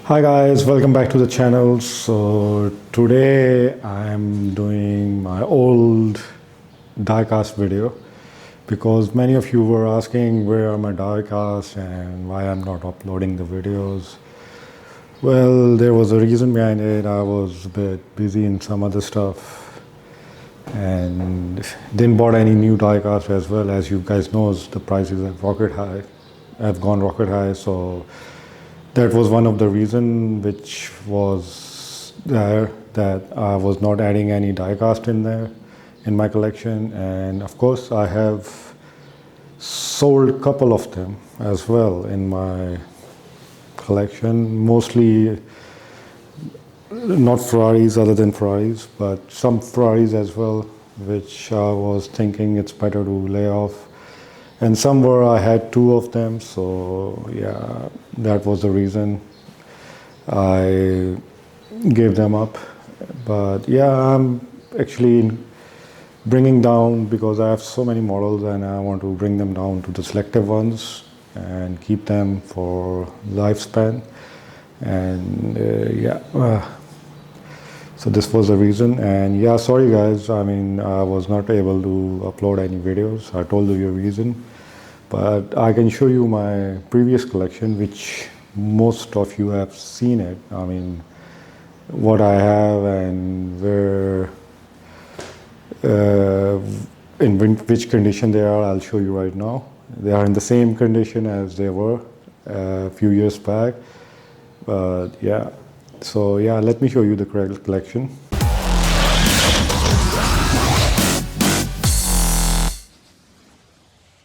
Hi guys, welcome back to the channel. So today I'm doing my old diecast video because many of you were asking where are my diecasts and why I'm not uploading the videos. Well, there was a reason behind it. I was a bit busy in some other stuff and didn't bought any new diecast as well. As you guys know, the prices have gone rocket high. So that was one of the reason which was there, that I was not adding any diecast in there in my collection. And of course I have sold a couple of them as well in my collection, mostly not Ferraris, other than Ferraris, but some Ferraris as well, which I was thinking it's better to lay off. And somewhere I had two of them, so yeah, that was the reason I gave them up. But yeah, I'm actually bringing down, because I have so many models and I want to bring them down to the selective ones and keep them for lifespan. And so this was the reason. And yeah, sorry guys, I mean, I was not able to upload any videos. I told you the reason, but I can show you my previous collection, which most of you have seen it. I mean, what I have and where, in which condition they are, I'll show you right now. They are in the same condition as they were a few years back. But yeah, so yeah, let me show you the correct collection.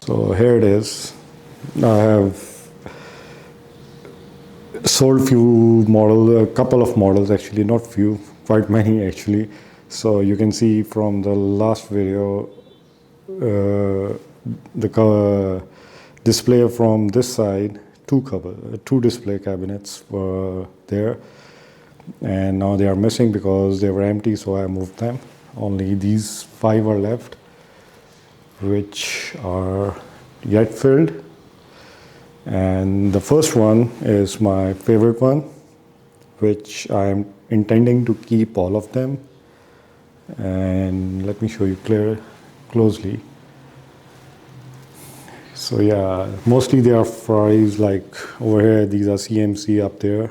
So here it is. I have sold few models, a couple of models actually, not few, quite many actually. So you can see from the last video, the display from this side, two display cabinets were there, and now they are missing because they were empty, so I moved them. Only these 5 are left, which are yet filled. And the first one is my favorite one, which I am intending to keep all of them. And let me show you closely. So yeah, mostly they are Ferraris. Like over here, these are CMC up there.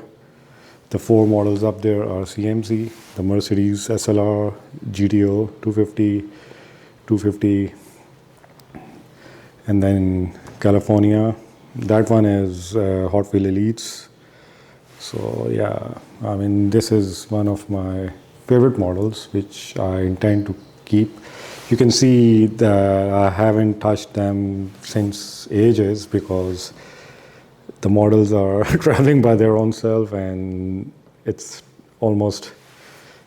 The 4 models up there are CMC. The Mercedes SLR, GTO 250, 250, and then California. That one is Hot Wheel Elites. So yeah, I mean, this is one of my favorite models, which I intend to keep. You can see that I haven't touched them since ages because the models are traveling by their own self and it's almost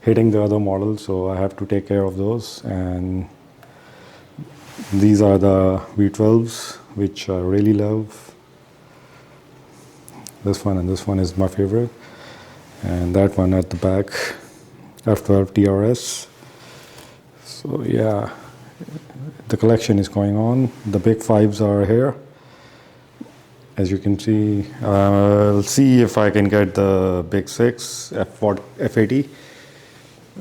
hitting the other models, so I have to take care of those. And these are the V12s, which I really love. This one and this one is my favorite. And that one at the back, F12 TRS. So yeah, the collection is going on. The big 5s are here. As you can see, I'll see if I can get the big 6 F80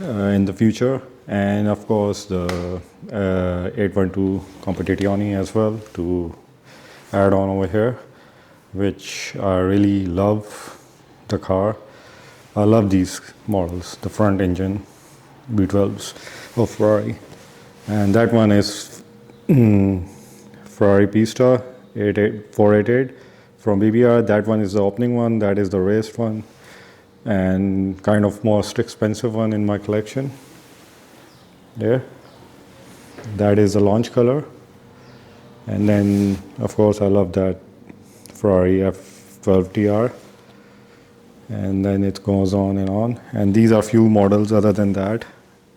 in the future. And of course the 812 Competizione as well to add on over here, which I really love the car. I love these models, the front engine V12s of Ferrari. And that one is Ferrari Pista 488 from BBR. That one is the opening one, that is the raced one, and kind of most expensive one in my collection. There, that is the launch color. And then of course I love that Ferrari F12 TR, and then it goes on and on. And these are few models other than that,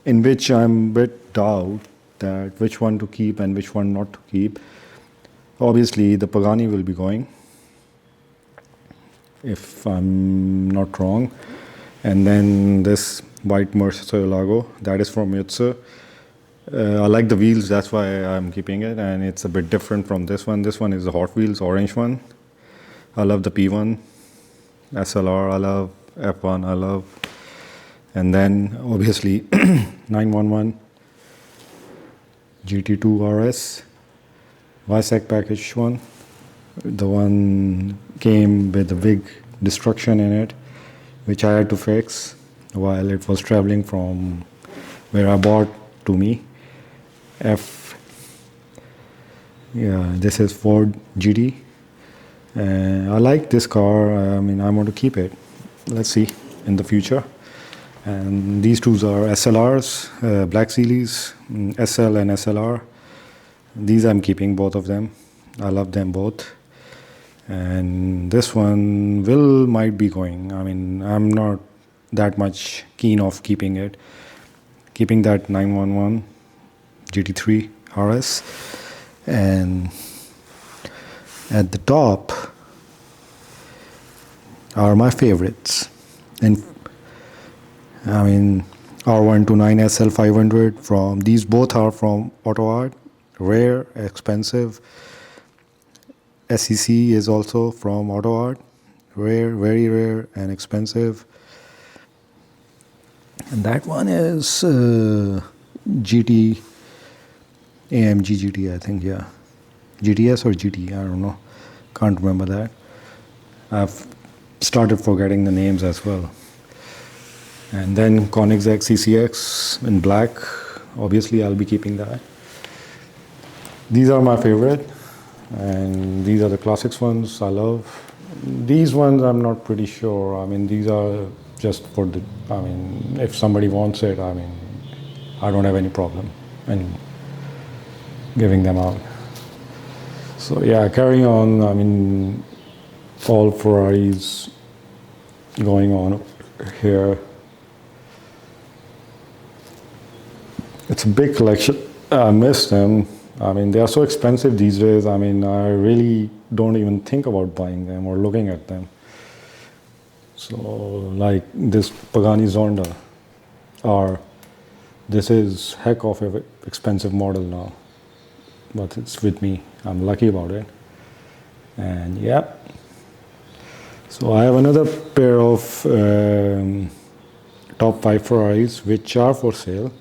in which I'm a bit doubt that which one to keep and which one not to keep. Obviously the Pagani will be going, if I'm not wrong. And then this white Murcielago, that is from Yutsu. I like the wheels, that's why I'm keeping it, and it's a bit different from this one. This one is the Hot Wheels orange one. I love the P1 SLR. I love F1 I love. And then obviously 911, GT2 RS, YSEC package one. The one came with a big destruction in it, which I had to fix while it was traveling from where I bought to me. Yeah, this is Ford GT. I like this car. I mean, I want to keep it. Let's see in the future. And these two are SLRs, Black Series, SL and SLR. These I'm keeping, both of them. I love them both. And this one might be going. I mean, I'm not that much keen of keeping it. Keeping that 911 GT3 RS. And at the top are my favorites. And I mean, R129 SL500 from, these both are from AutoArt, rare, expensive. SEC is also from AutoArt, rare, very rare and expensive. And that one is GT, AMG GT, I think, yeah. GTS or GT, I don't know. Can't remember that. I've started forgetting the names as well. And then Koenigsegg CCX in black. Obviously, I'll be keeping that. These are my favorite. And these are the classics ones I love. These ones I'm not pretty sure. I mean, these are just for the, I mean, if somebody wants it, I mean, I don't have any problem in giving them out. So yeah, carrying on, I mean, all Ferraris going on here. It's a big collection. I miss them. I mean, they are so expensive these days. I mean, I really don't even think about buying them or looking at them. So, like this Pagani Zonda, this is heck of an expensive model now, but it's with me. I'm lucky about it. And yeah. So I have another pair of top 5 Ferraris which are for sale,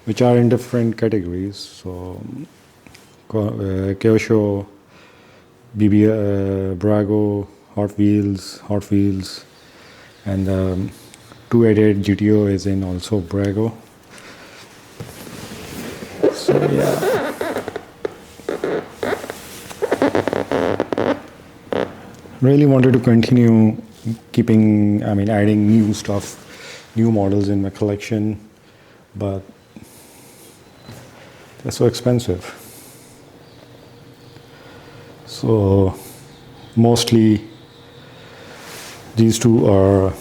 which are in different categories. So Kyosho, Brago, Hot Wheels, and 288 GTO is in also Brago. So yeah. Really wanted to continue adding new stuff, new models in my collection, but they're so expensive. So mostly these two are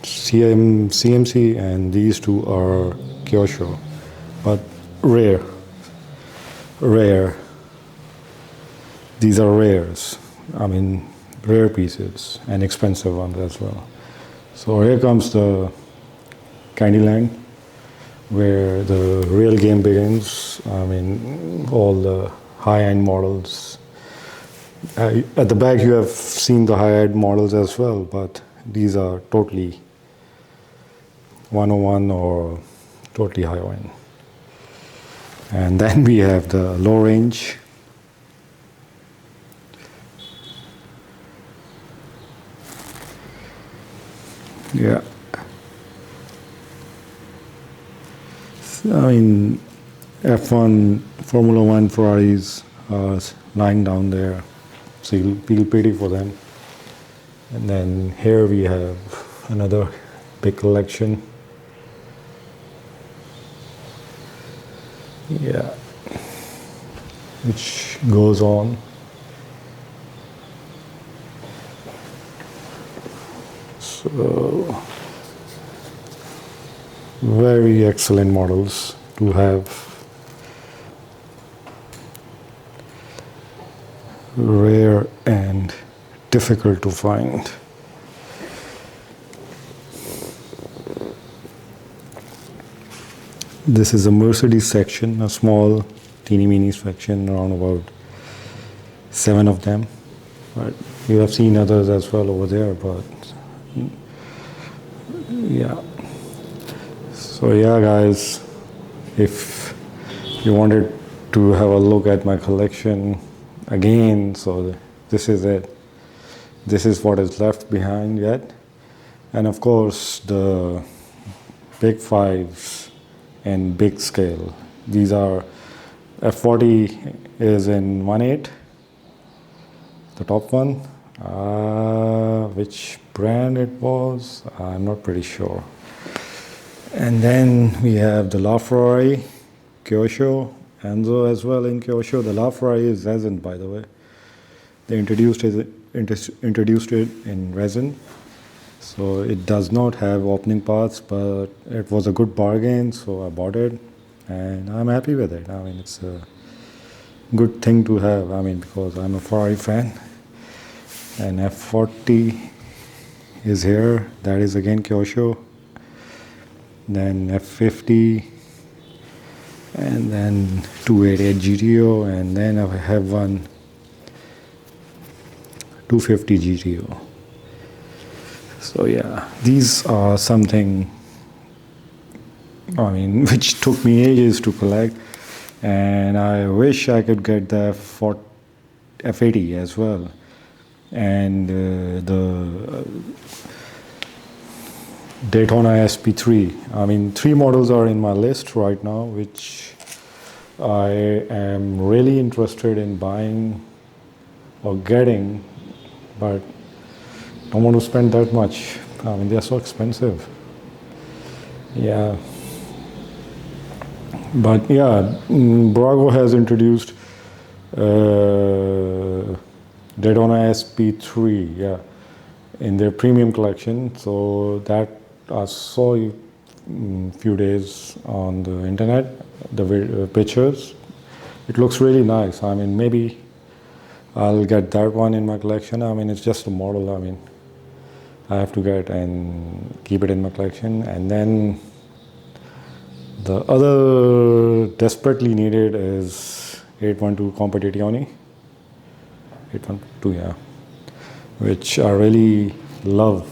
CMC and these two are Kyosho, but rare. These are rares. I mean, rare pieces and expensive ones as well. So here comes the Candyland, where the real game begins. I mean, all the high-end models. At the back you have seen the high-end models as well, but these are totally 101 or totally high-end. And then we have the low range. Yeah. I mean, F1, Formula One Ferraris are lying down there, so you'll feel pity for them. And then here we have another big collection. Yeah, which goes on. So, very excellent models to have. Rare and difficult to find. This is a Mercedes section, a small teeny weeny section, around about 7 of them. But you have seen others as well over there, but Yeah. So yeah, guys, if you wanted to have a look at my collection again, so this is it. This is what is left behind yet. And of course, the big fives in big scale. These are F40 is in 1.8, the top one. Which brand it was, I'm not pretty sure. And then we have the LaFerrari, Kyosho, Enzo as well in Kyosho. The LaFerrari is resin, by the way. They introduced it in resin. So it does not have opening parts, but it was a good bargain, so I bought it. And I'm happy with it. I mean, it's a good thing to have, I mean, because I'm a Ferrari fan. And F40 is here, that is again Kyosho. Then F50, and then 288 GTO, and then I have one 250 GTO. So yeah, these are something, I mean, which took me ages to collect, and I wish I could get the F80 as well. And the Daytona SP3. I mean, 3 models are in my list right now, which I am really interested in buying or getting, but don't want to spend that much. I mean, they're so expensive. Yeah. But yeah, Bravo has introduced Daytona SP3, yeah, in their premium collection. So that I saw a few days on the internet, the pictures. It looks really nice. I mean, maybe I'll get that one in my collection. I mean, it's just a model. I mean, I have to get and keep it in my collection. And then the other desperately needed is 812 Competizione. 812, yeah, which I really love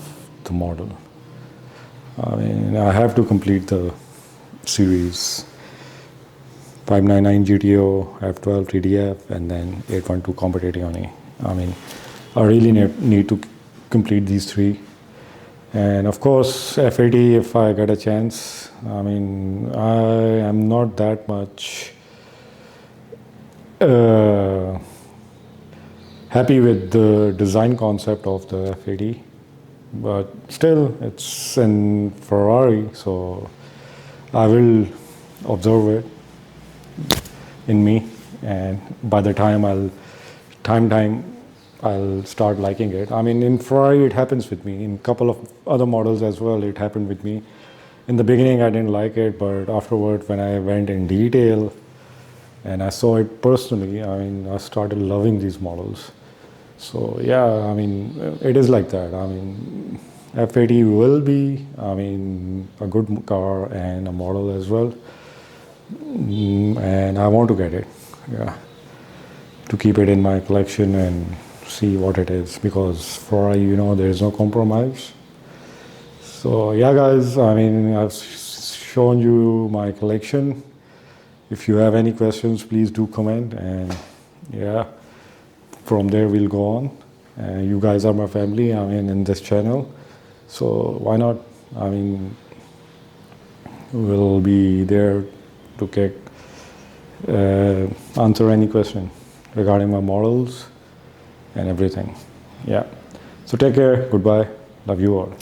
the model. I mean, I have to complete the series 599 GTO, F12 TDF, and then 812 Competizione. I mean, I really need to complete these 3. And of course, F80 if I get a chance. I mean, I am not that much happy with the design concept of the F80, but still it's in Ferrari, so I will observe it in me, and by the time I'll start liking it. I mean, in Ferrari it happens with me. In a couple of other models as well, it happened with me. In the beginning I didn't like it, but afterward when I went in detail and I saw it personally, I mean, I started loving these models. So yeah, I mean, it is like that. I mean, F80 will be, I mean, a good car and a model as well. And I want to get it, yeah, to keep it in my collection and see what it is, because for you know, there is no compromise. So yeah, guys, I mean, I've shown you my collection. If you have any questions, please do comment, and yeah, from there we'll go on. You guys are my family, I mean, in this channel, so why not? I mean, we'll be there to answer any question regarding my models and everything. Yeah, so take care, goodbye, love you all.